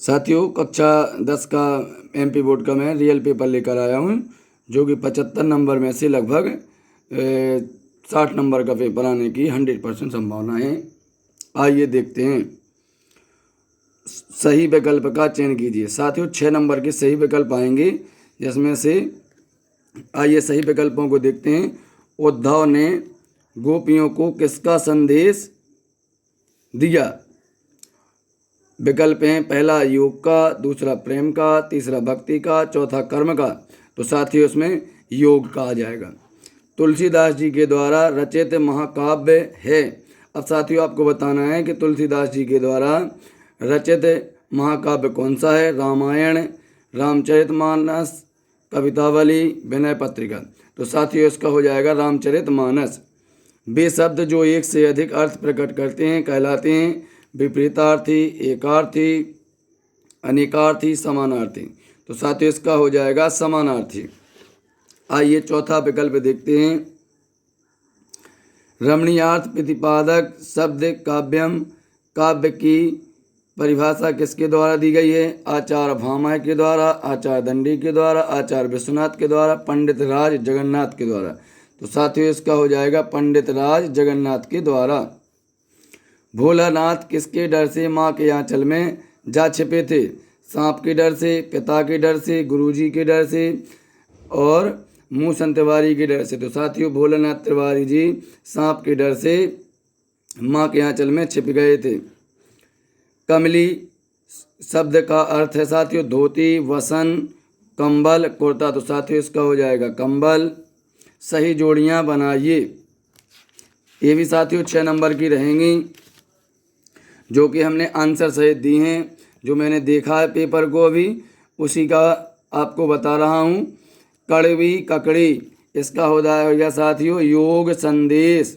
साथियों कक्षा 10 का एमपी बोर्ड का मैं रियल पेपर लेकर आया हूँ, जो कि 75 नंबर में से लगभग 60 नंबर का पेपर आने की 100% संभावना है। आइए देखते हैं। सही विकल्प का चयन कीजिए। साथियों 6 नंबर के सही विकल्प आएंगे, जिसमें से आइए सही विकल्पों को देखते हैं। उद्धव ने गोपियों को किसका संदेश दिया? विकल्प हैं, पहला योग का, दूसरा प्रेम का, तीसरा भक्ति का, चौथा कर्म का। तो साथियों इसमें योग का आ जाएगा। तुलसीदास जी के द्वारा रचित महाकाव्य है। अब साथियों आपको बताना है कि तुलसीदास जी के द्वारा रचित महाकाव्य कौन सा है। रामायण, रामचरितमानस, कवितावली, विनय पत्रिका। तो साथियों इसका हो जाएगा रामचरितमानस। वे शब्द जो एक से अधिक अर्थ प्रकट करते हैं कहलाते हैं विपरीतार्थी, एकार्थी, अनेकार्थी, समानार्थी। तो साथियों इसका हो जाएगा समानार्थी। आइए चौथा विकल्प देखते हैं। रमणीयार्थ प्रतिपादक शब्द काव्यम, काव्य की परिभाषा किसके द्वारा दी गई है? आचार्य भामह के द्वारा, आचार्य दंडी के द्वारा, आचार्य विश्वनाथ के द्वारा, पंडित राज जगन्नाथ के द्वारा। तो साथियों इसका हो जाएगा पंडित राज जगन्नाथ के द्वारा। भोलानाथ किसके डर से माँ के आंचल में जा छिपे थे? सांप के डर से, पिता के डर से, गुरुजी के डर से और मूसन तिवारी के डर से। तो साथियों भोलानाथ तिवारी जी सांप के डर से माँ के आंचल में छिप गए थे। कमली शब्द का अर्थ है साथियों धोती, वसन, कंबल, कुर्ता। तो साथियों इसका हो जाएगा कंबल। सही जोड़ियाँ बनाइए। ये भी साथियों 6 नंबर की रहेंगी, जो कि हमने आंसर सहित दी हैं। जो मैंने देखा है पेपर को अभी, उसी का आपको बता रहा हूँ। कड़वी ककड़ी, इसका हो जाएगा साथियों योग संदेश।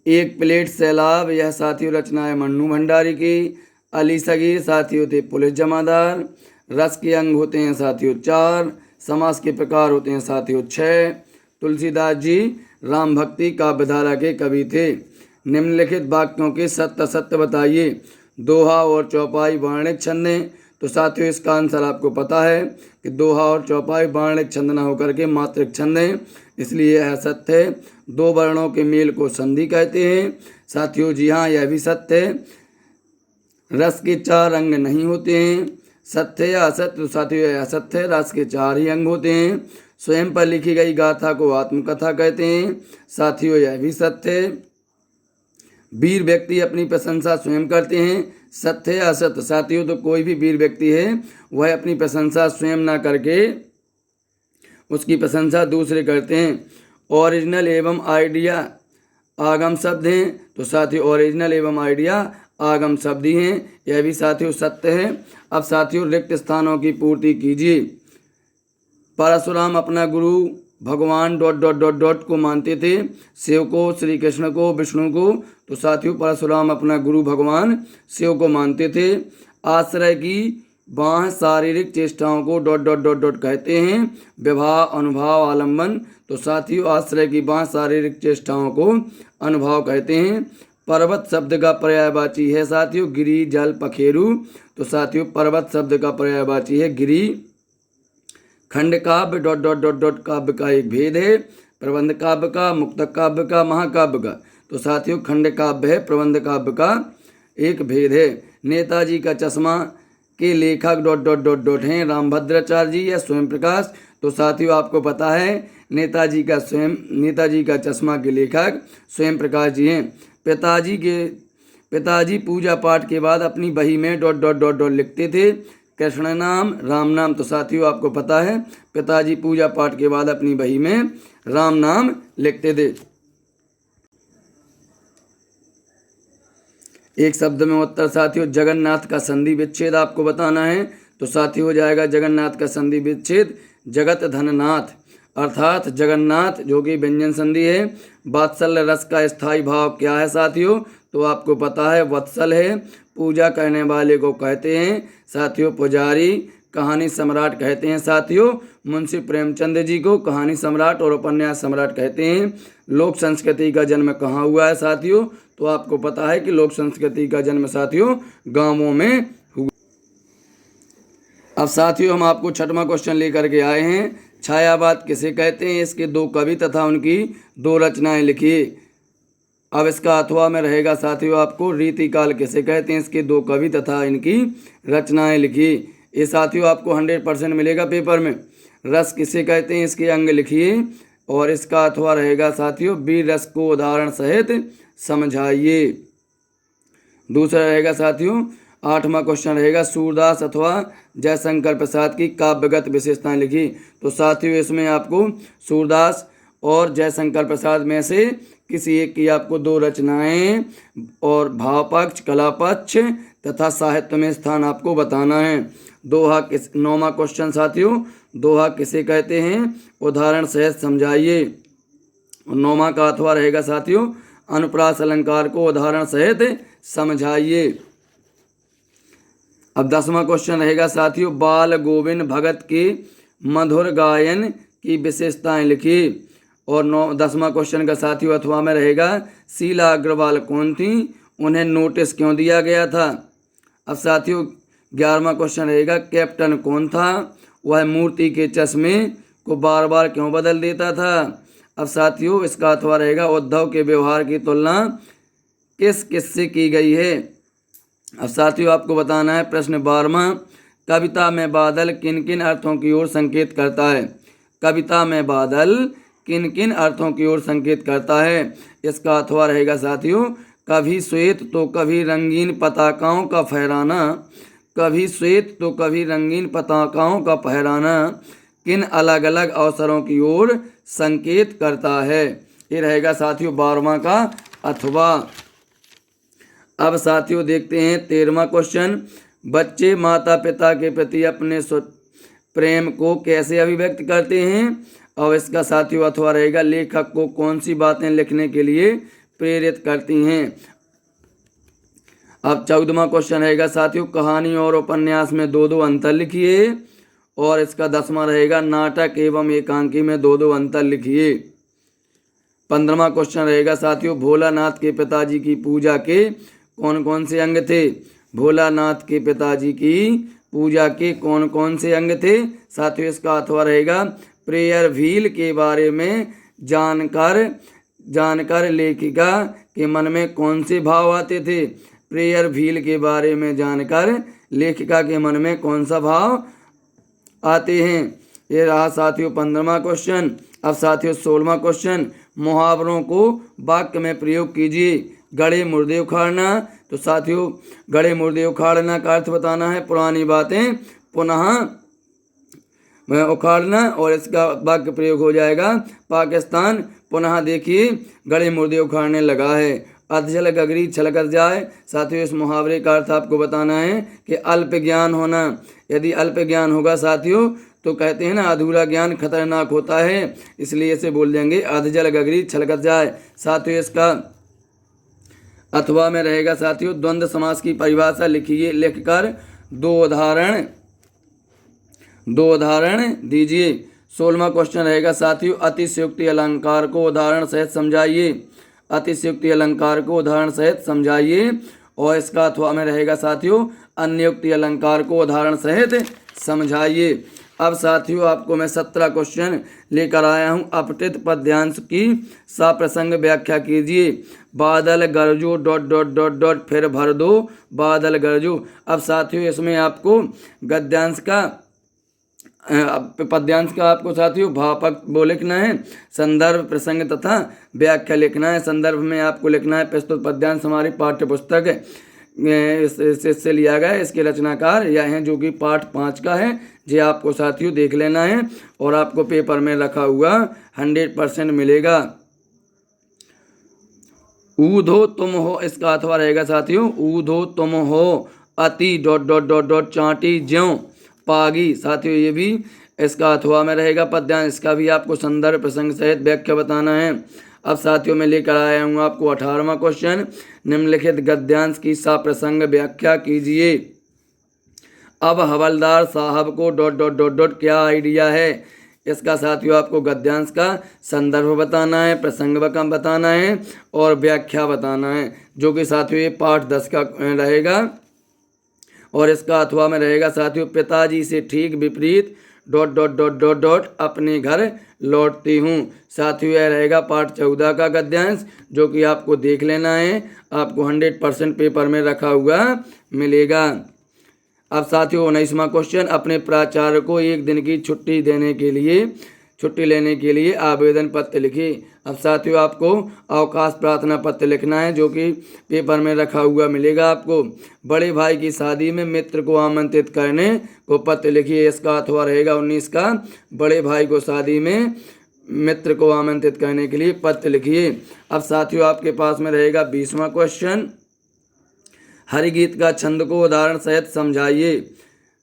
एक प्लेट सैलाब, यह साथियों रचना है मन्नू भंडारी की। अली सगीर साथियों थे पुलिस जमादार। रस के अंग होते हैं साथियों 4। समास के प्रकार होते हैं साथियों 6। तुलसीदास जी राम भक्ति काव्यधारा के कवि थे। निम्नलिखित वाक्यों के सत्य असत्य बताइए। दोहा और चौपाई वर्णिक छंद हैं। तो साथियों इसका आंसर आपको पता है कि दोहा और चौपाई वर्णिक छंद न होकर के मात्रिक छंद हैं, इसलिए यह सत्य है। 2 वर्णों के मेल को संधि कहते हैं। साथियों जी हाँ, यह भी सत्य है। रस के 4 अंग नहीं होते हैं। सत्य या असत्य? तो साथियों यह असत्य है। रस के 4 ही अंग होते हैं। स्वयं पर लिखी गई गाथा को आत्मकथा कहते हैं। साथियों यह भी सत्य है। वीर व्यक्ति अपनी प्रशंसा स्वयं करते हैं। सत्य या असत्य? साथियों तो कोई भी वीर व्यक्ति है वह अपनी प्रशंसा स्वयं ना करके उसकी प्रशंसा दूसरे करते हैं। ओरिजिनल एवं आइडिया आगम शब्द हैं। तो साथियों ओरिजिनल एवं आइडिया आगम शब्द ही हैं, यह भी साथियों सत्य है। अब साथियों रिक्त स्थानों की पूर्ति कीजिए। परशुराम अपना गुरु भगवान ... को मानते थे। शिव को, श्री कृष्ण को, विष्णु को। तो साथियों परशुराम अपना गुरु भगवान शिव को मानते थे। आश्रय की बाह शारीरिक चेष्टाओं को ... कहते हैं। विवाह, अनुभाव, आलंबन। तो साथियों आश्रय की बाह शारीरिक चेष्टाओं को अनुभाव कहते हैं। पर्वत शब्द का पर्यायवाची है साथियों गिरि, जल, पखेरु। तो साथियों पर्वत शब्द का पर्यायवाची है गिरि। खंड काव्य ... काव्य का एक भेद है। प्रबंध काव्य का, मुक्तक काव्य का, महाकाव्य का। तो साथियों खंड काव्य है, प्रबंध काव्य का एक भेद है। नेताजी का चश्मा के लेखक ... हैं रामभद्राचार्य जी या स्वयं प्रकाश। तो साथियों आपको पता है नेताजी का चश्मा के लेखक स्वयं प्रकाश जी हैं। पिताजी पूजा पाठ के बाद अपनी बही में ... लिखते थे। कृष्ण नाम, राम नाम। तो साथियों आपको पता है पिताजी पूजा पाठ के बाद अपनी बही में राम नाम लिखते थे। एक शब्द में उत्तर साथियों जगन्नाथ का संधि विच्छेद आपको बताना है। तो साथियों हो जाएगा जगन्नाथ का संधि विच्छेद जगत धननाथ, अर्थात जगन्नाथ जो कि व्यंजन संधि है। वात्सल्य रस का स्थायी भाव क्या है साथियों? तो आपको पता है वत्सल है। पूजा करने वाले को कहते हैं साथियों पुजारी। कहानी सम्राट कहते हैं साथियों मुंशी प्रेमचंद जी को कहानी सम्राट और उपन्यास सम्राट कहते हैं। लोक संस्कृति का जन्म कहाँ हुआ है साथियों? तो आपको पता है कि लोक संस्कृति का जन्म साथियों गांवों में हुआ। अब साथियों हम आपको छठवां क्वेश्चन लेकर के आए हैं। छायावाद किसे कहते हैं, इसके दो कवि तथा उनकी दो रचनाएं लिखिए। अब इसका अथवा में रहेगा साथियों आपको रीतिकाल किसे कहते हैं, इसके दो कवि तथा इनकी रचनाएं लिखिए। ये साथियों आपको 100% मिलेगा पेपर में। रस किसे कहते हैं, इसके अंग लिखिए और इसका अथवा रहेगा साथियों वीर रस को उदाहरण सहित समझाइए। दूसरा रहेगा साथियों 8वां क्वेश्चन रहेगा सूरदास अथवा जयशंकर प्रसाद की काव्यगत विशेषताएं लिखी। तो साथियों इसमें आपको सूरदास और जयशंकर प्रसाद में से किसी एक की आपको दो रचनाएं और भाव पक्ष, कला पक्ष तथा साहित्य में स्थान आपको बताना है। दोहा किस 9वां क्वेश्चन साथियों दोहा किसे कहते हैं, उदाहरण सहित समझाइए। 9वां का अथवा रहेगा साथियों अनुप्रास अलंकार को उदाहरण सहित समझाइए। अब 10वां क्वेश्चन रहेगा साथियों बाल गोविंद भगत के मधुर गायन की विशेषताएं लिखिए। और 10वां क्वेश्चन का साथियों अथवा में रहेगा शीला अग्रवाल कौन थी, उन्हें नोटिस क्यों दिया गया था। अब साथियों 11वां क्वेश्चन रहेगा कैप्टन कौन था, वह मूर्ति के चश्मे को बार बार क्यों बदल देता था। अब साथियों इसका अथवा रहेगा उद्धव के व्यवहार की तुलना किस किस से की गई है। अब साथियों आपको बताना है प्रश्न 12वां कविता में बादल किन किन अर्थों की ओर संकेत करता है। कविता में बादल किन किन अर्थों की ओर संकेत करता है, इसका अथवा रहेगा साथियों कभी श्वेत तो कभी रंगीन पताकाओं का फहराना, कभी श्वेत तो कभी रंगीन पताकाओं का फहराना किन अलग अलग अवसरों की ओर संकेत करता है। ये रहेगा साथियों 12वां का अथवा। अब साथियों देखते हैं 13वां क्वेश्चन बच्चे माता पिता के प्रति अपने प्रेम को कैसे अभिव्यक्त करते हैं। और इसका साथियों अथवा रहेगा लेखक को कौन सी बातें लिखने के लिए प्रेरित करती हैं। अब 14वां क्वेश्चन रहेगा साथियों कहानी और उपन्यास में दो दो अंतर लिखिए। और इसका 10वां रहेगा नाटक एवं एकांकी में दो दो अंतर लिखिए। 15वां क्वेश्चन रहेगा साथियों भोलानाथ के पिताजी की पूजा के कौन कौन से अंग थे। भोलानाथ के पिताजी की पूजा के कौन कौन से अंग थे। साथियों इसका अथवा रहेगा प्रेयर व्हील के बारे में जानकर लेखिका के मन में कौन से भाव आते थे। प्रेयर व्हील के बारे में जानकर लेखिका के मन में कौन सा भाव आते हैं। ये रहा साथियों 15वां क्वेश्चन। अब साथियों 16वां क्वेश्चन मुहावरों को वाक्य में प्रयोग कीजिए। गड़े मुर्दे उखाड़ना। तो साथियों गड़े मुर्दे उखाड़ना का अर्थ बताना है पुरानी बातें पुनः उखाड़ना। और इसका वाक्य प्रयोग हो जाएगा पाकिस्तान पुनः देखिए गड़े मुर्दे उखाड़ने लगा है। अधजल गगरी छलक जाए। साथियों इस मुहावरे का अर्थ आपको बताना है कि अल्प ज्ञान होना। यदि अल्प ज्ञान होगा साथियों तो कहते हैं ना अधूरा ज्ञान खतरनाक होता है, इसलिए इसे बोल देंगे अधजल गगरी छलक जाए। साथियों इसका अथवा में रहेगा साथियों द्वंद्व समास की परिभाषा लिखिए, लिखकर दो उदाहरण दीजिए। 16वां क्वेश्चन रहेगा साथियों अतिशयोक्ति अलंकार को उदाहरण सहित समझाइए। अतिशयोक्ति अलंकार को उदाहरण सहित समझाइए। और इसका अथवा में रहेगा साथियों अन्योक्ति अलंकार को उदाहरण सहित समझाइए। अब साथियों आपको मैं 17 क्वेश्चन लेकर आया हूँ। अपठित पद्यांश की सप्रसंग व्याख्या कीजिए। बादल गरजो ... फिर भर दो बादल गरजो। अब साथियों इसमें आपको गद्यांश का पद्यांश का आपको साथियों भावपक वो लिखना है, संदर्भ प्रसंग तथा व्याख्या लिखना है। संदर्भ में आपको लिखना है प्रस्तुत पद्यांश हमारी पाठ्य पुस्तक इससे लिया गया है। इसके रचनाकार यह हैं जो कि पाठ 5 का है। ये आपको साथियों देख लेना है और आपको पेपर में रखा हुआ 100% मिलेगा। ऊधो तुम हो, इसका अथवा रहेगा साथियों ऊधो तुम हो अति ... चाटी ज्यों पागी। साथियों ये भी इसका अथवा में रहेगा पद्यांश। इसका भी आपको संदर्भ प्रसंग सहित व्याख्या बताना है। अब साथियों मैं लेकर आया हूँ आपको 18वां क्वेश्चन निम्नलिखित गद्यांश की सप्रसंग व्याख्या कीजिए। अब हवलदार साहब को ... क्या आइडिया है। इसका साथियों आपको गद्यांश का संदर्भ बताना है, प्रसंग बताना है और व्याख्या बताना है, जो कि साथियों ये पाठ 10 का रहेगा। और इसका अथवा में रहेगा साथियों, पिताजी से ठीक विपरीत dot dot dot dot dot अपने घर लौटती हूँ। साथियों यह रहेगा पाठ 14 का गद्यांश, जो कि आपको देख लेना है, आपको 100% पेपर में रखा हुआ मिलेगा। अब साथियों 19वां क्वेश्चन, अपने प्राचार्य को एक दिन की छुट्टी लेने के लिए आवेदन पत्र लिखिए। अब साथियों आपको अवकाश प्रार्थना पत्र लिखना है, जो कि पेपर में रखा हुआ मिलेगा आपको। बड़े भाई की शादी में मित्र को आमंत्रित करने को पत्र लिखिए, इसका अथवा रहेगा 19 का, बड़े भाई को शादी में मित्र को आमंत्रित करने के लिए पत्र लिखिए। अब साथियों आपके पास में रहेगा 20वां क्वेश्चन, हरिगीत का छंद को उदाहरण सहित समझाइए।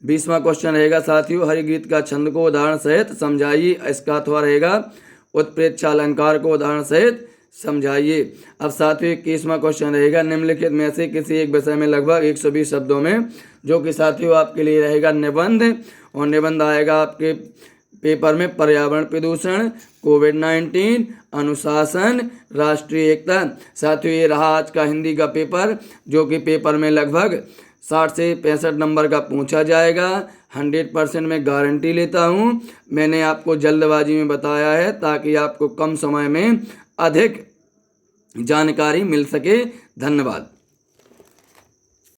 20वां क्वेश्चन रहेगा साथियों, हरिगीत का छंद को उदाहरण सहित समझाइए, इसका अथवा रहेगा उत्प्रेक्षा अलंकार को उदाहरण सहित समझाइए। अब साथियों 21वां क्वेश्चन रहेगा, निम्नलिखित में से किसी एक विषय में लगभग 120 शब्दों में, जो कि साथियों आपके लिए रहेगा निबंध, और निबंध आएगा आपके पेपर में पर्यावरण प्रदूषण, कोविड-19, अनुशासन, राष्ट्रीय एकता। साथियों ये रहा आज का हिंदी का पेपर, जो कि पेपर में लगभग 60 से 65 नंबर का पूछा जाएगा। 100% मैं गारंटी लेता हूँ। मैंने आपको जल्दबाजी में बताया है ताकि आपको कम समय में अधिक जानकारी मिल सके। धन्यवाद।